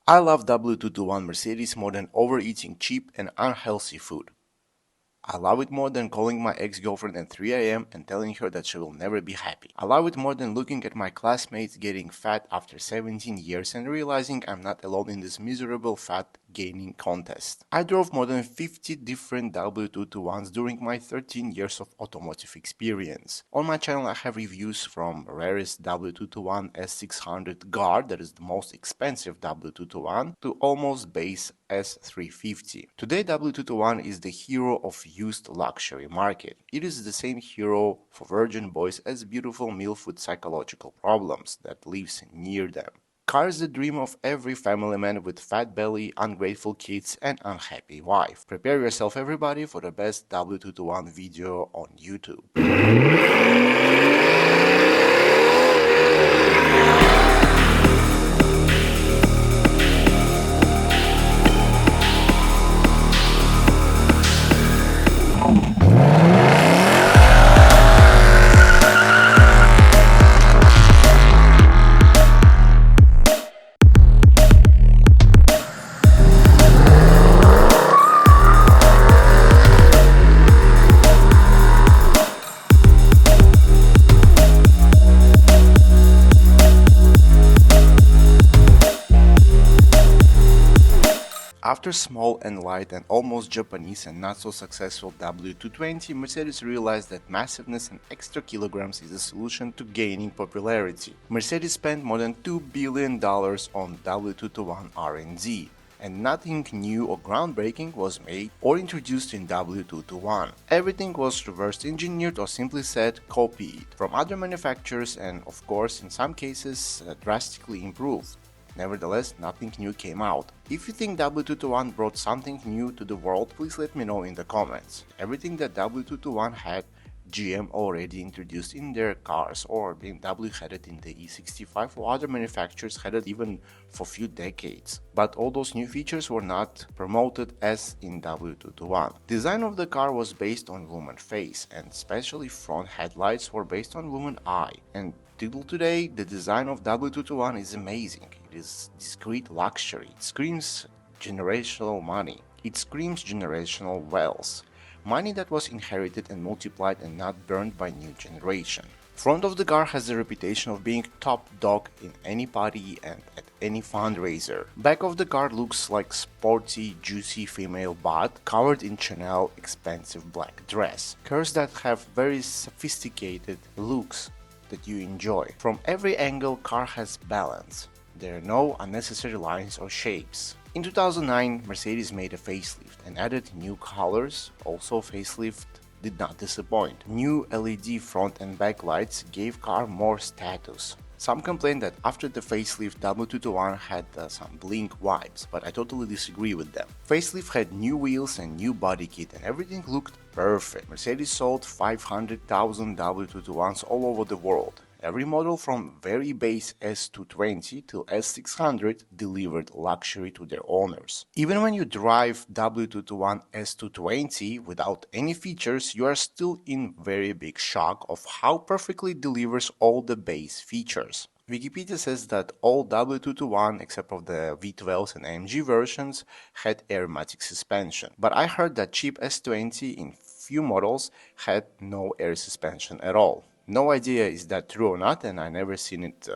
I love W221 Mercedes more than overeating cheap and unhealthy food. I love it more than calling my ex-girlfriend at 3 a.m. and telling her that she will never be happy. I love it more than looking at my classmates getting fat after 17 years and realizing I'm not alone in this miserable fat gaining contest. I drove more than 50 different W221s during my 13 years of automotive experience. On my channel I have reviews from rarest W221 S600 Guard, that is the most expensive W221, to almost base S350. Today W221 is the hero of used luxury market. It is the same hero for virgin boys as beautiful MILF with psychological problems that lives near them. Car is the dream of every family man with fat belly, ungrateful kids and unhappy wife. Prepare yourself everybody for the best W221 video on YouTube. After small and light and almost Japanese and not so successful W220, Mercedes realized that massiveness and extra kilograms is a solution to gaining popularity. Mercedes spent more than $2 billion on W221 R&D, and nothing new or groundbreaking was made or introduced in W221. Everything was reverse engineered or simply said copied from other manufacturers and of course in some cases drastically improved. Nevertheless, nothing new came out. If you think W221 brought something new to the world, please let me know in the comments. Everything that W221 had, GM already introduced in their cars, or BMW had it in the E65, or other manufacturers had it even for a few decades. But all those new features were not promoted as in W221. Design of the car was based on woman face, and especially front headlights were based on woman eye. And till today, the design of W221 is amazing. It is discreet luxury. It screams generational money. It screams generational wealth. Money that was inherited and multiplied and not burned by new generation. Front of the car has the reputation of being top dog in any party and at any fundraiser. Back of the car looks like sporty, juicy female butt covered in Chanel expensive black dress. Cars that have very sophisticated looks that you enjoy. From every angle, car has balance. There are no unnecessary lines or shapes. In 2009, Mercedes made a facelift and added new colors. Also, facelift did not disappoint. New LED front and back lights gave car more status. Some complained that after the facelift, W221 had some blink vibes, but I totally disagree with them. Facelift had new wheels and new body kit and everything looked perfect. Mercedes sold 500,000 W221s all over the world. Every model from very base S220 till S600 delivered luxury to their owners. Even when you drive W221 S220 without any features, you are still in very big shock of how perfectly it delivers all the base features. Wikipedia says that all W221 except for the V12s and AMG versions had airmatic suspension, but I heard that cheap S20 in few models had no air suspension at all. No idea is that true or not, and I never seen it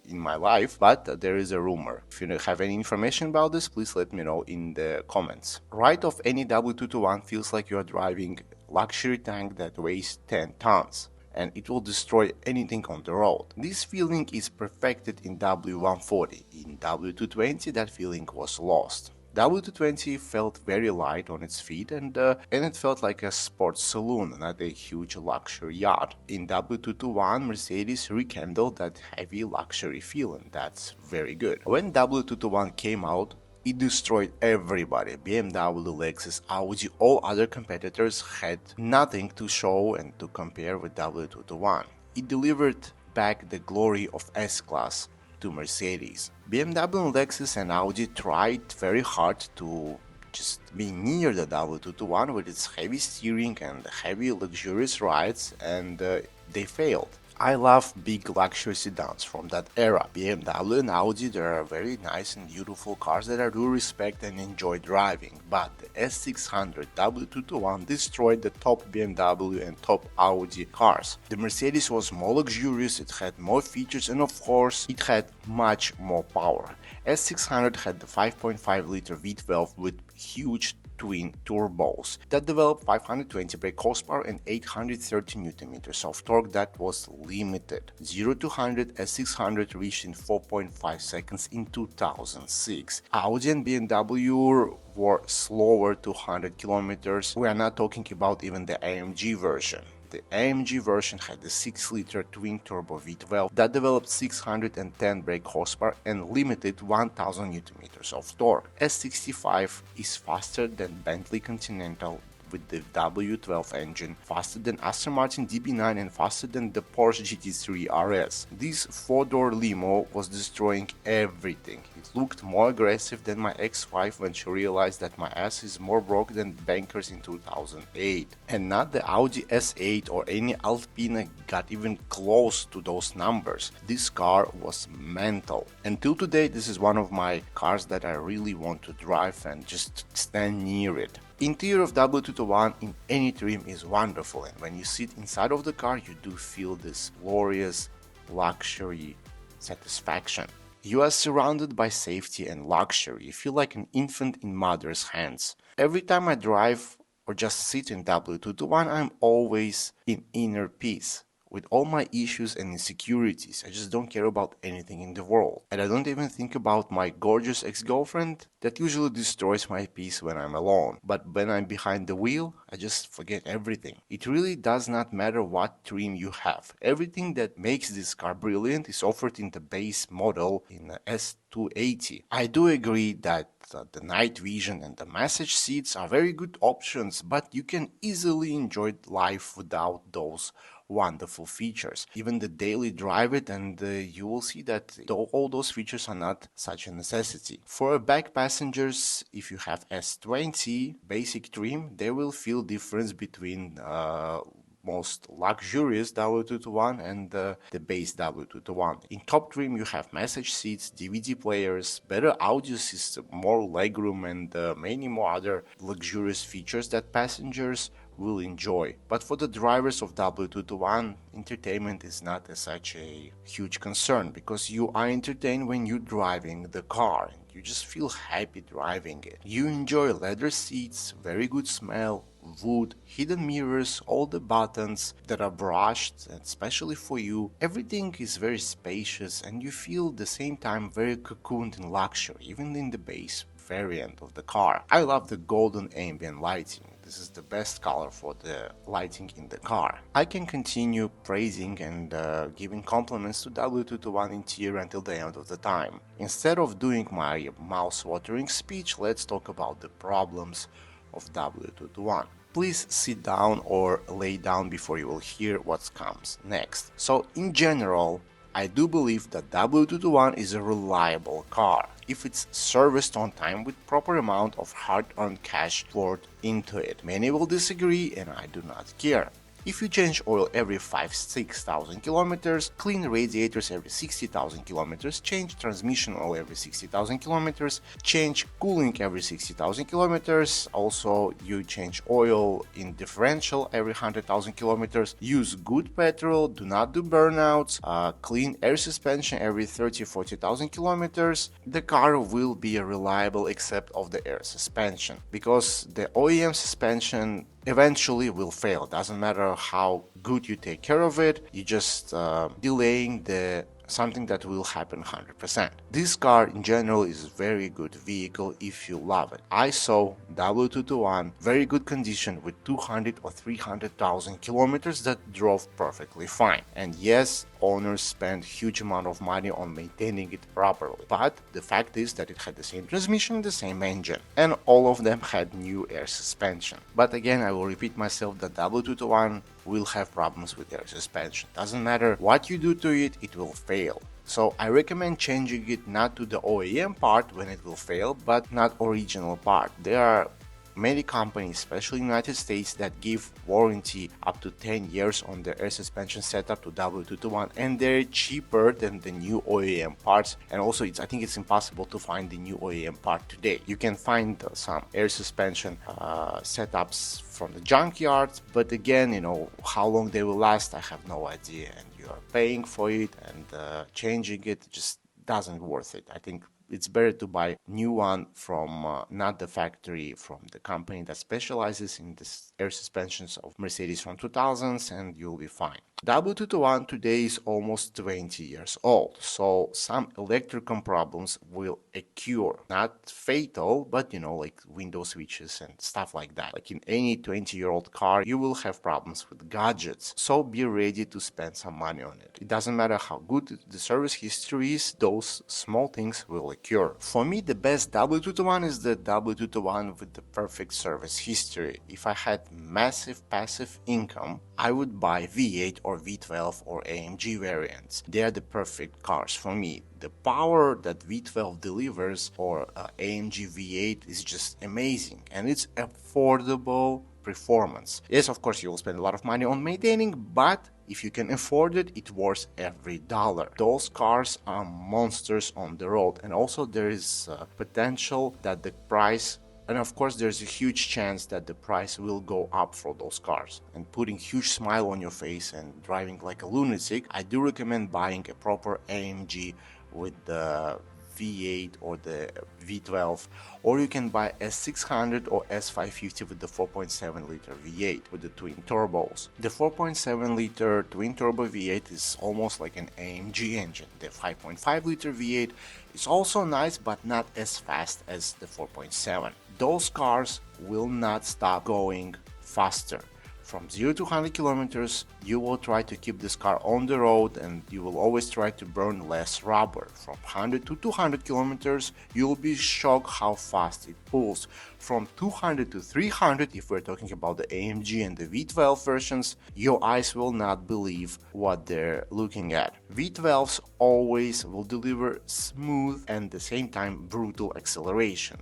in my life, but there is a rumor. If you have any information about this, please let me know in the comments. Ride of any W221 feels like you are driving luxury tank that weighs 10 tons. And it will destroy anything on the road. This feeling is perfected in W140. In W220 that feeling was lost. W220 felt very light on its feet and it felt like a sports saloon, not a huge luxury yacht. In W221, Mercedes rekindled that heavy luxury feeling. That's very good. When W221 came out, it destroyed everybody. BMW, Lexus, Audi, all other competitors had nothing to show and to compare with W221. It delivered back the glory of S-Class to Mercedes. BMW and Lexus and Audi tried very hard to just be near the W221 with its heavy steering and heavy luxurious rides, and they failed. I love big luxury sedans from that era. BMW and Audi, they are very nice and beautiful cars that I do respect and enjoy driving, but the S600 W221 destroyed the top BMW and top Audi cars. The Mercedes was more luxurious, it had more features, and of course it had much more power. S600 had the 5.5-liter V12 with huge twin turbos that developed 520 brake horsepower and 830 Nm of torque that was limited. 0 to 100 S600 reached in 4.5 seconds in 2006. Audi and BMW were slower to 100 km. We are not talking about even the AMG version. The AMG version had the 6-liter twin-turbo V12 that developed 610 brake horsepower and limited 1000 Nm of torque. S65 is faster than Bentley Continental with the W12 engine, faster than Aston Martin DB9 and faster than the Porsche GT3 RS. This 4-door limo was destroying everything. It looked more aggressive than my ex-wife when she realized that my ass is more broke than bankers in 2008. And not the Audi S8 or any Alpina got even close to those numbers. This car was mental. Until today, this is one of my cars that I really want to drive and just stand near it. Interior of W221 in any trim is wonderful, and when you sit inside of the car you do feel this glorious luxury satisfaction. You are surrounded by safety and luxury, you feel like an infant in mother's hands. Every time I drive or just sit in W221 I'm always in inner peace. With all my issues and insecurities, I just don't care about anything in the world. And I don't even think about my gorgeous ex-girlfriend that usually destroys my peace when I'm alone. But when I'm behind the wheel, I just forget everything. It really does not matter what trim you have. Everything that makes this car brilliant is offered in the base model in the S280. I do agree that the night vision and the massage seats are very good options, but you can easily enjoy life without those wonderful features. Even the daily drive it and you will see that all those features are not such a necessity. For back passengers, if you have S20 basic trim, they will feel difference between most luxurious W221 and the base W221. In top trim you have massage seats, DVD players, better audio system, more legroom and many more other luxurious features that passengers will enjoy. But for the drivers of W221, entertainment is not such a huge concern because you are entertained when you're driving the car. You just feel happy driving it. You enjoy leather seats, very good smell, wood, hidden mirrors, all the buttons that are brushed, and especially for you, everything is very spacious and you feel at the same time very cocooned in luxury, even in the base variant of the car. I love the golden ambient lighting. This is the best color for the lighting in the car. I can continue praising and giving compliments to W221 interior until the end of the time. Instead of doing my mouth-watering speech, let's talk about the problems of W221. Please sit down or lay down before you will hear what comes next. So in general, I do believe that W221 is a reliable car if it's serviced on time with proper amount of hard-earned cash poured into it. Many will disagree and I do not care. If you change oil every 5-6,000 kilometers, clean radiators every 60,000 kilometers, change transmission oil every 60,000 kilometers, change cooling every 60,000 kilometers, also you change oil in differential every 100,000 kilometers, use good petrol, do not do burnouts, clean air suspension every 30-40,000 kilometers, the car will be reliable except of the air suspension, because the OEM suspension eventually will fail. Doesn't matter how good you take care of it, you just delaying something that will happen 100%. This car in general is a very good vehicle if you love it. I saw W221 very good condition with 200 or 300,000 kilometers that drove perfectly fine. And yes, owners spend huge amount of money on maintaining it properly, but the fact is that it had the same transmission, the same engine, and all of them had new air suspension. But again, I will repeat myself that W221 will have problems with air suspension. Doesn't matter what you do to it, it will fail. So I recommend changing it not to the OEM part when it will fail, but not original part. There are many companies, especially in the United States, that give warranty up to 10 years on their air suspension setup to W221, and they're cheaper than the new OEM parts. And also, I think it's impossible to find the new OEM part today. You can find some air suspension setups from the junkyards, but again, how long they will last, I have no idea. And you are paying for it, and changing it just doesn't worth it. I think it's better to buy new one from not the factory, from the company that specializes in this air suspensions of Mercedes from 2000s, and you'll be fine. W221 today is almost 20 years old, so some electrical problems will occur. Not fatal, but like window switches and stuff like that. Like in any 20-year-old car, you will have problems with gadgets, so be ready to spend some money on it. It doesn't matter how good the service history is, those small things will occur. For me, the best W221 is the W221 with the perfect service history. If I had massive passive income, I would buy V8 or V12 or AMG variants. They are the perfect cars for me. The power that V12 delivers or AMG V8 is just amazing, and it's affordable performance. Yes, of course, you will spend a lot of money on maintaining, but if you can afford it, it's worth every dollar. Those cars are monsters on the road, and also there is potential that the price, and of course there's a huge chance that the price will go up for those cars. And putting huge smile on your face and driving like a lunatic, I do recommend buying a proper AMG with the V8 or the V12, or you can buy S600 or S550 with the 4.7 liter V8 with the twin turbos. The 4.7 liter twin turbo V8 is almost like an AMG engine. The 5.5 liter V8 is also nice, but not as fast as the 4.7. Those cars will not stop going faster. From 0 to 100 kilometers, you will try to keep this car on the road, and you will always try to burn less rubber. From 100 to 200 kilometers, you will be shocked how fast it pulls. From 200 to 300, if we're talking about the AMG and the V12 versions, your eyes will not believe what they're looking at. V12s always will deliver smooth and at the same time brutal acceleration.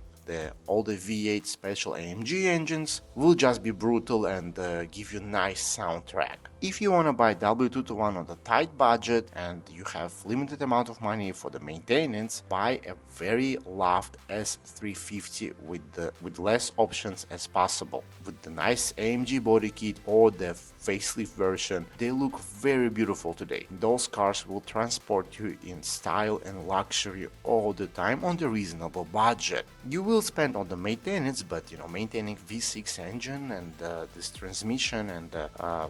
All the V8 special AMG engines will just be brutal and give you nice soundtrack. If you want to buy W221 on a tight budget and you have limited amount of money for the maintenance, buy a very loved S350 with less options as possible. With the nice AMG body kit or the facelift version, they look very beautiful today. Those cars will transport you in style and luxury all the time on the reasonable budget. You will spend on the maintenance, but maintaining V6 engine and this transmission and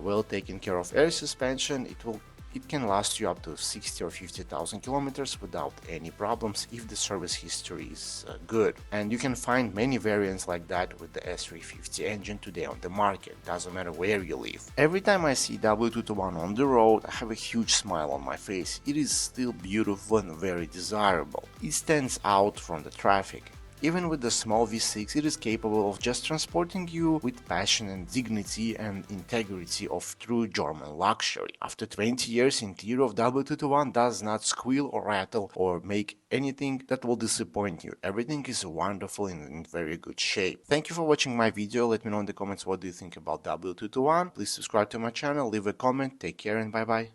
well taken care of air suspension, it can last you up to 60 or 50,000 kilometers without any problems if the service history is good. And you can find many variants like that with the S350 engine today on the market, doesn't matter where you live. Every time I see W221 on the road, I have a huge smile on my face. It is still beautiful and very desirable. It stands out from the traffic. Even with the small V6, it is capable of just transporting you with passion and dignity and integrity of true German luxury. After 20 years, interior of W221 does not squeal or rattle or make anything that will disappoint you. Everything is wonderful and in very good shape. Thank you for watching my video. Let me know in the comments what do you think about W221. Please subscribe to my channel, leave a comment, take care and bye bye.